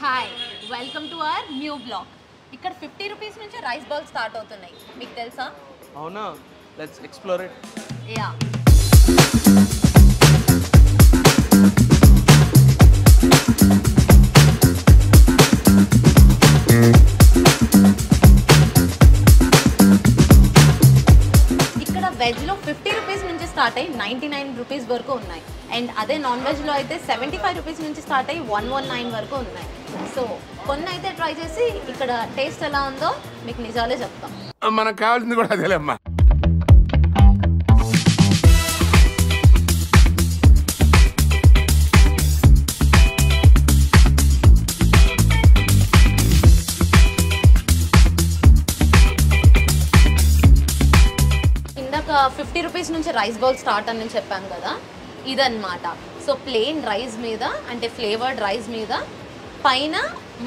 Hi welcome to our new blog. ఇక్కడ 50 rupees నుంచి rice ball start అవుతున్నాయి. మీకు తెలుసా? అవునా, లెట్స్ ఎక్స్ప్లోర్ ఇట్. యా, ఇక్కడ వెజ్లో 50 రూపీస్ నుంచి స్టార్ట్ అయ్యి 99 రూపీస్ వరకు ఉన్నాయి. అండ్ అదే నాన్ వెజ్లో అయితే 75 రూపీస్ నుంచి స్టార్ట్ అయ్యి 119 వరకు ఉన్నాయి. సో కొన్ని అయితే ట్రై చేసి ఇక్కడ టేస్ట్ ఎలా ఉందో మీకు నిజాలే చెప్తాం. మనకు కావాల్సింది కూడా అదేలేమ్మా. ఇందాక 50 రూపీస్ నుంచి రైస్ బౌల్ స్టార్ట్ అని చెప్పాను కదా, ఇదన్నమాట. సో ప్లెయిన్ రైస్ మీద అంటే ఫ్లేవర్డ్ రైస్ మీద పైన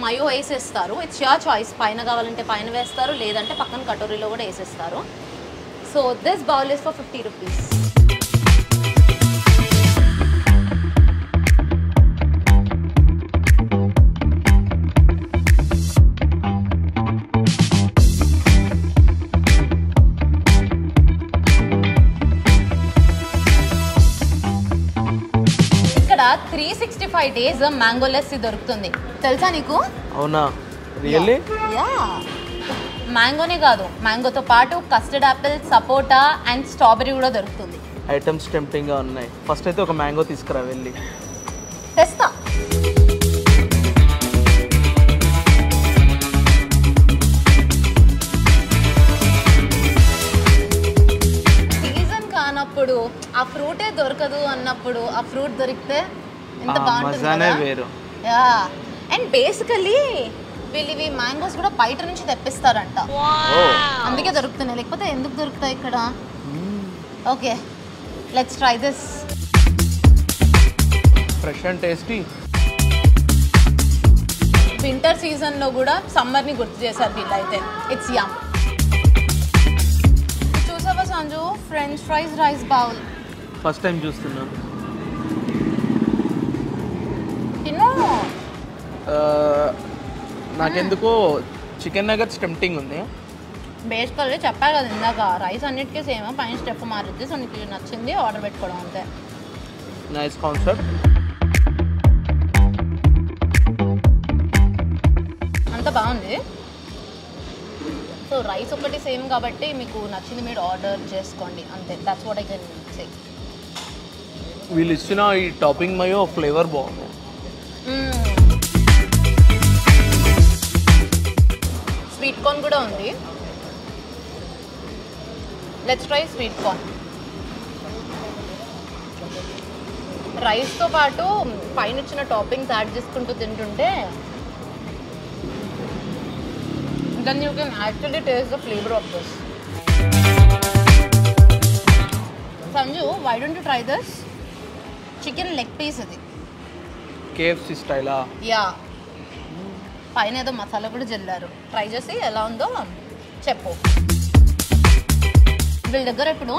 మయో వేసేస్తారు. ఇట్స్ యువర్ చాయిస్, పైన కావాలంటే పైన వేస్తారు, లేదంటే పక్కన కటోరీలో కూడా వేసేస్తారు. So this bowl is for 50 rupees. ఇక్కడ 365 డేస్ మ్యాంగో లస్సీ దొరుకుతుంది. తెలుసా నీకు? అవునా, రియల్లీ? యా, మ్యాంగోనే కాదు, మ్యాంగోతో పాటు custard Apple, sapota and strawberry కూడా దొరుకుతుంది. ఐటమ్స్ టెంప్టింగ్గా ఉన్నాయి. ఫస్ట్ అయితే ఒక మ్యాంగో తీసుకురా వెళ్ళి. తెస్తా. సీజన్ కానప్పుడు ఆ ఫ్రూటే దొరకదు అన్నప్పుడు ఆ ఫ్రూట్ దొరికితే ఎంత బాగుంటుంది మజానే కదా? వేరు. యా, అండ్ బేసికలీ వీళ్ళు ఇవి మ్యాంగోస్ కూడా బయట నుంచి తెప్పిస్తారంట, అందుకే దొరుకుతున్నాయి. లేకపోతే ఎందుకు దొరుకుతాయి ఇక్కడ? Okay, let's try this. Fresh and tasty. Winter సీజన్లో కూడా సమ్మర్ని గుర్తు చేశారు వీళ్ళైతే. ఇట్స్ యమ్. చూసావా Sanju, French fries rice bowl. First time చూస్తున్నా. తిను. నాకెందుకో చికెన్ నగట్స్ టెంప్టింగ్ ఉంది. బేసికల్లీ చెప్పా కదా ఇందాక, రైస్ అన్నిటికీ సేమ్, పైన స్టెప్ మారుద్ది. సో నీకు నచ్చింది ఆర్డర్ పెట్టుకోవడం అంతే. Nice concept. అంత బాగుంది. సో రైస్ ఒకటి సేమ్ కాబట్టి మీకు నచ్చింది మీరు ఆర్డర్ చేసుకోండి అంతే. That's what I can say. వీళ్ళు ఇచ్చిన ఈ టాపింగ్ మయో ఫ్లేవర్ బాగుంది. స్వీట్ కార్న్ కూడా ఉంది. Let's try sweet corn. రైస్తో పాటు పైన ఇచ్చిన టాపింగ్స్ యాడ్ చేసుకుంటూ తింటుంటే then you can actually taste the flavor of this. Sanju, why don't you try this? Chicken leg piece ఇది. KFC స్టైలా? యా, పైన ఏదో మసాలా కూడా జల్లారు. ట్రై చేసి ఎలా ఉందో చెప్పు. వీళ్ళ దగ్గర ఇప్పుడు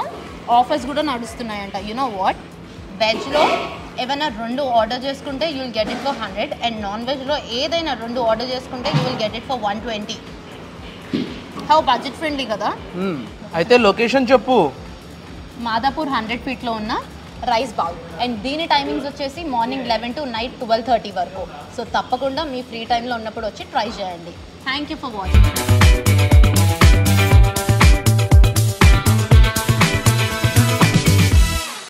ఆఫర్స్ కూడా నడుస్తున్నాయంట. యు నో వాట్, వెజ్లో ఏమైనా 2 ఆర్డర్ చేసుకుంటే you will get it for 100 and non వెజ్లో ఏదైనా 2 ఆర్డర్ చేసుకుంటే you will get it for 120. How budget friendly కదా? అయితే లొకేషన్ చెప్పు. మాదాపూర్ 100 ఫీట్లో ఉన్న రైస్ బౌల్. అండ్ దీని టైమింగ్స్ వచ్చేసి మార్నింగ్ 11 to నైట్ 12:30 వరకు. సో తప్పకుండా మీ ఫ్రీ టైంలో ఉన్నప్పుడు వచ్చి ట్రై చేయండి. Thank you for watching.